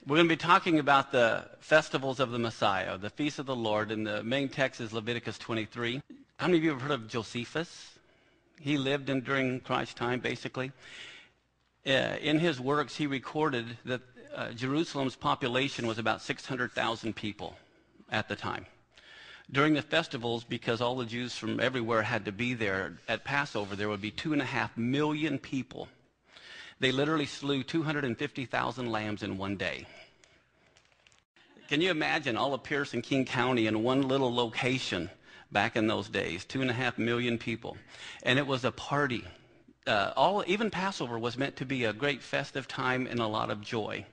We're going to be talking about the festivals of the Messiah, the feast of the Lord, and the main text is Leviticus 23. How many of you have heard of Josephus? He lived during Christ's time, basically. In his works, he recorded that Jerusalem's population was about 600,000 people at the time. During the festivals, because all the Jews from everywhere had to be there, at Passover, there would be 2.5 million people. They literally slew 250,000 lambs in one day. Can you imagine all of Pierce and King County in one little location back in those days? 2.5 million people. And it was a party. Even Passover was meant to be a great festive time and a lot of joy.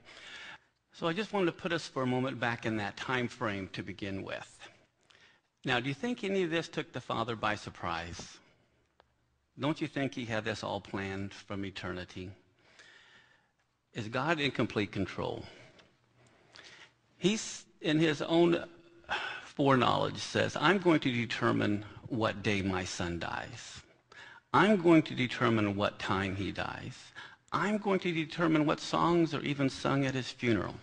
So I just wanted to put us for a moment back in that time frame to begin with. Now, do you think any of this took the Father by surprise? Don't you think he had this all planned from eternity? Is God in complete control? He's, in his own foreknowledge, says, I'm going to determine what day my son dies. I'm going to determine what time he dies. I'm going to determine what songs are even sung at his funeral.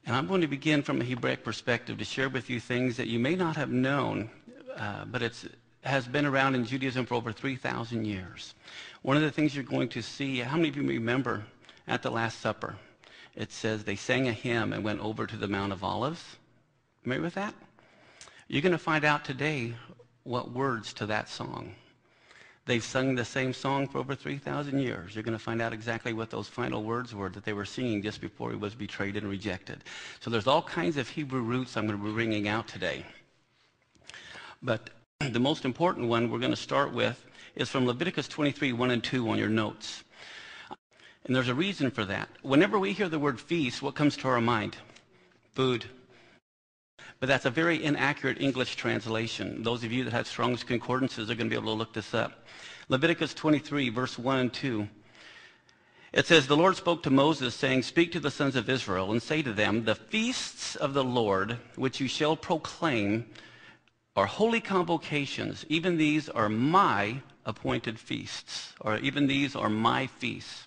And I'm going to begin from a Hebraic perspective to share with you things that you may not have known, but it has been around in Judaism for over 3,000 years. One of the things you're going to see, how many of you remember at the Last Supper, it says they sang a hymn and went over to the Mount of Olives? Remember with that? You're going to find out today what words to that song. They've sung the same song for over 3,000 years. You're going to find out exactly what those final words were that they were singing just before he was betrayed and rejected. So there's all kinds of Hebrew roots I'm going to be bringing out today. But the most important one we're going to start with is from Leviticus 23, 1 and 2 on your notes. And there's a reason for that. Whenever we hear the word feast, what comes to our mind? Food. But that's a very inaccurate English translation. Those of you that have Strong's Concordances are going to be able to look this up. Leviticus 23, verse 1 and 2. It says, the Lord spoke to Moses, saying, speak to the sons of Israel and say to them, the feasts of the Lord, which you shall proclaim, are holy convocations. Even these are my appointed feasts, or even these are my feasts.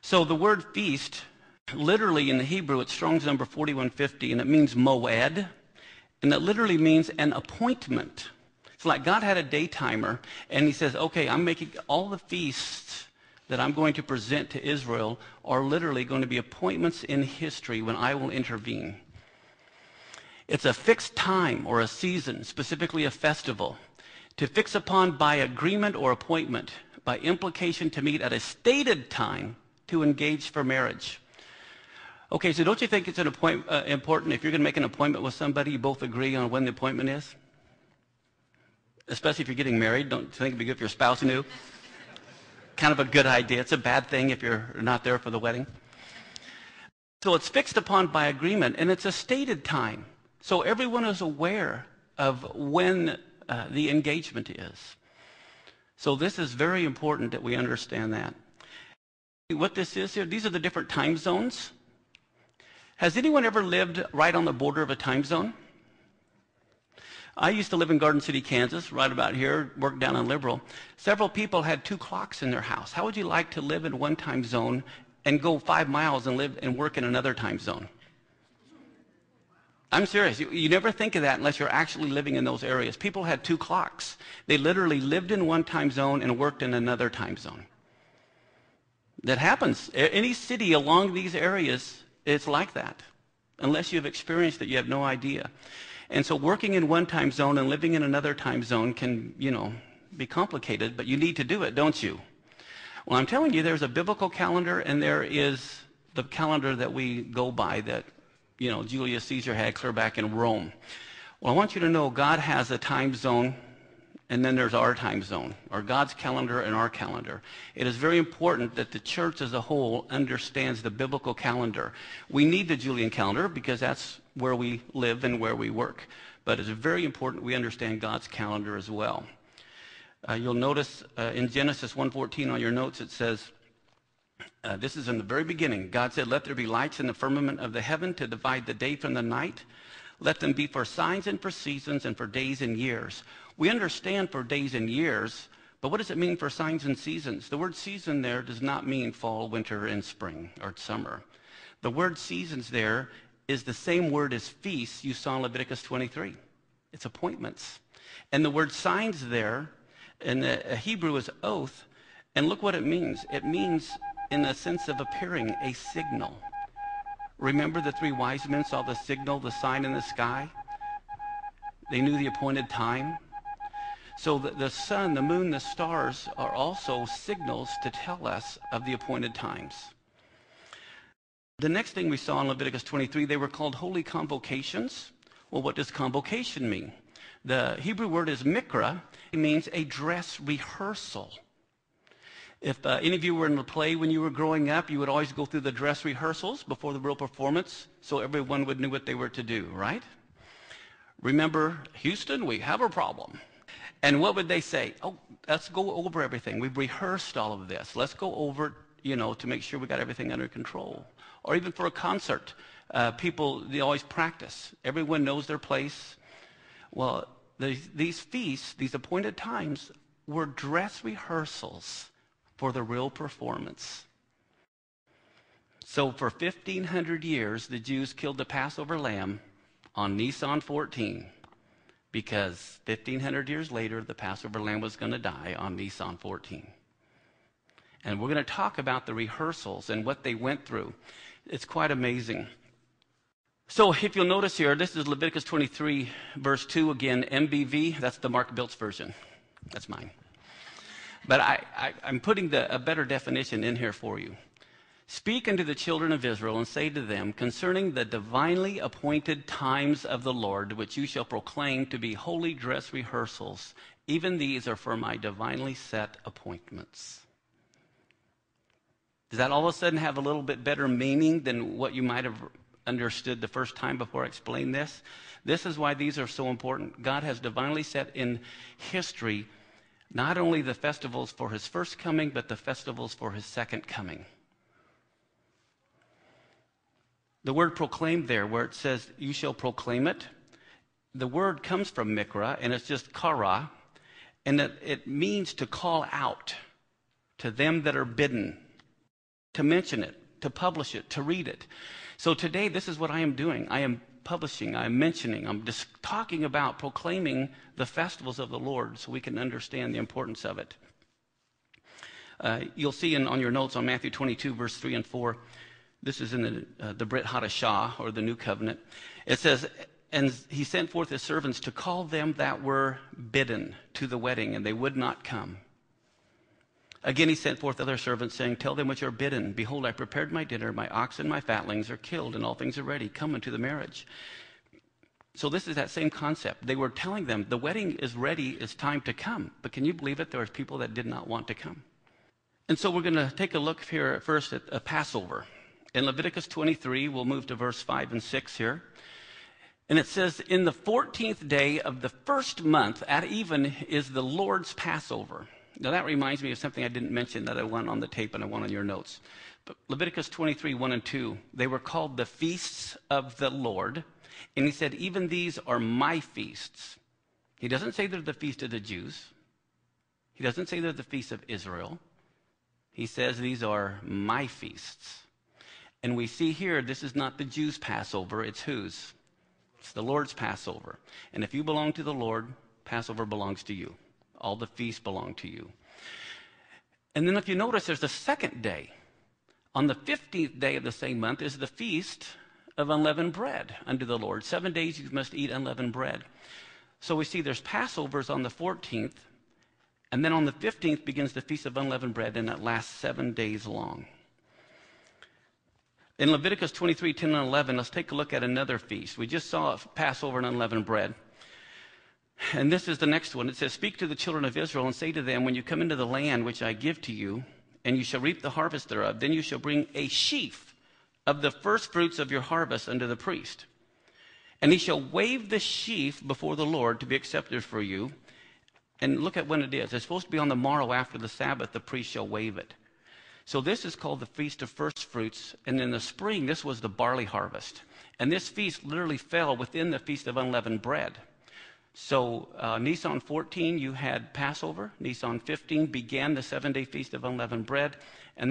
So the word feast, literally in the Hebrew, it's Strong's number 4150, and it means moed, and it literally means an appointment. It's like God had a day timer, and he says, okay, I'm making all the feasts that I'm going to present to Israel are literally going to be appointments in history when I will intervene. It's a fixed time or a season, specifically a festival, to fix upon by agreement or appointment, by implication to meet at a stated time to engage for marriage. Okay, so don't you think it's important if you're going to make an appointment with somebody, you both agree on when the appointment is? Especially if you're getting married. Don't you think it'd be good if your spouse knew? Kind of a good idea. It's a bad thing if you're not there for the wedding. So it's fixed upon by agreement, and it's a stated time. So everyone is aware of when the engagement is. So this is very important that we understand that. What this is here, these are the different time zones. Has anyone ever lived right on the border of a time zone? I used to live in Garden City, Kansas, right about here, worked down on Liberal. Several people had 2 clocks in their house. How would you like to live in one time zone and go 5 miles and live and work in another time zone? I'm serious. You never think of that unless you're actually living in those areas. People had 2 clocks. They literally lived in one time zone and worked in another time zone. That happens. Any city along these areas, it's like that. Unless you've experienced it, you have no idea. And so working in one time zone and living in another time zone can, be complicated, but you need to do it, don't you? Well, I'm telling you, there's a biblical calendar, and there is the calendar that we go by that Julius Caesar had clear back in Rome. Well, I want you to know God has a time zone, and then there's our time zone, or God's calendar and our calendar. It is very important that the church as a whole understands the biblical calendar. We need the Julian calendar because that's where we live and where we work. But it's very important we understand God's calendar as well. You'll notice in Genesis 1:14 on your notes it says, this is in the very beginning. God said, let there be lights in the firmament of the heaven to divide the day from the night. Let them be for signs and for seasons and for days and years. We understand for days and years, But what does it mean for signs and seasons? The word season there does not mean fall, winter, and spring, or summer. The word seasons there is the same word as feasts you saw in Leviticus 23. It's appointments. And the word signs there in the Hebrew is oath. And look what it means. It means, in the sense of appearing, a signal. Remember the three wise men saw the signal, the sign in the sky? They knew the appointed time. So the sun, the moon, the stars are also signals to tell us of the appointed times. The next thing we saw in Leviticus 23, they were called holy convocations. Well, what does convocation mean? The Hebrew word is mikra. It means a dress rehearsal. If any of you were in a play when you were growing up, you would always go through the dress rehearsals before the real performance so everyone would know what they were to do, right? Remember, Houston, we have a problem. And what would they say? Oh, let's go over everything. We've rehearsed all of this. Let's go over, to make sure we got everything under control. Or even for a concert, people, they always practice. Everyone knows their place. Well, these feasts, these appointed times, were dress rehearsals for the real performance. So for 1,500 years, the Jews killed the Passover lamb on Nisan 14. Because 1,500 years later, the Passover lamb was going to die on Nisan 14. And we're going to talk about the rehearsals and what they went through. It's quite amazing. So if you'll notice here, this is Leviticus 23, verse 2, again, MBV. That's the Mark Biltz version. That's mine. But I'm putting a better definition in here for you. Speak unto the children of Israel and say to them, concerning the divinely appointed times of the Lord, which you shall proclaim to be holy dress rehearsals, even these are for my divinely set appointments. Does that all of a sudden have a little bit better meaning than what you might have understood the first time before I explained this? This is why these are so important. God has divinely set in history not only the festivals for his first coming, but the festivals for his second coming. The word proclaim there, where it says, you shall proclaim it, the word comes from mikra, and it's just kara, and it means to call out to them that are bidden, to mention it, to publish it, to read it. So today, this is what I am doing. I am publishing, I'm mentioning, I'm just talking about proclaiming the festivals of the Lord so we can understand the importance of it. You'll see on your notes on Matthew 22, verse 3 and 4, this is in the Brit Hadashah, or the New Covenant. It says, and he sent forth his servants to call them that were bidden to the wedding, and they would not come. Again he sent forth other servants, saying, tell them which are bidden, behold, I prepared my dinner, my oxen, my fatlings are killed, and all things are ready. Come unto the marriage. So this is that same concept. They were telling them, the wedding is ready, it's time to come. But can you believe it? There were people that did not want to come. And so we're going to take a look here at first at Passover. In Leviticus 23, we'll move to verse 5 and 6 here. And it says, in the 14th day of the first month, at even, is the Lord's Passover. Now that reminds me of something I didn't mention that I want on the tape and I want on your notes. But Leviticus 23, 1 and 2, they were called the feasts of the Lord. And he said, even these are my feasts. He doesn't say they're the feast of the Jews. He doesn't say they're the feast of Israel. He says these are my feasts. And we see here, this is not the Jews' Passover, it's whose? It's the Lord's Passover. And if you belong to the Lord, Passover belongs to you. All the feasts belong to you. And then if you notice, there's a second day. On the 15th day of the same month is the feast of unleavened bread unto the Lord. 7 days you must eat unleavened bread. So we see there's Passovers on the 14th, and then on the 15th begins the feast of unleavened bread, and it lasts 7 days long. In Leviticus 23, 10 and 11, let's take a look at another feast. We just saw Passover and unleavened bread. And this is the next one. It says, speak to the children of Israel and say to them, when you come into the land which I give to you, and you shall reap the harvest thereof, then you shall bring a sheaf of the first fruits of your harvest unto the priest. And he shall wave the sheaf before the Lord to be accepted for you. And look at when it is. It's supposed to be on the morrow after the Sabbath, the priest shall wave it. So this is called the Feast of First Fruits. And in the spring, this was the barley harvest. And this feast literally fell within the Feast of Unleavened Bread. So Nisan 14, you had Passover. Nisan 15 began the 7-day Feast of Unleavened Bread. And then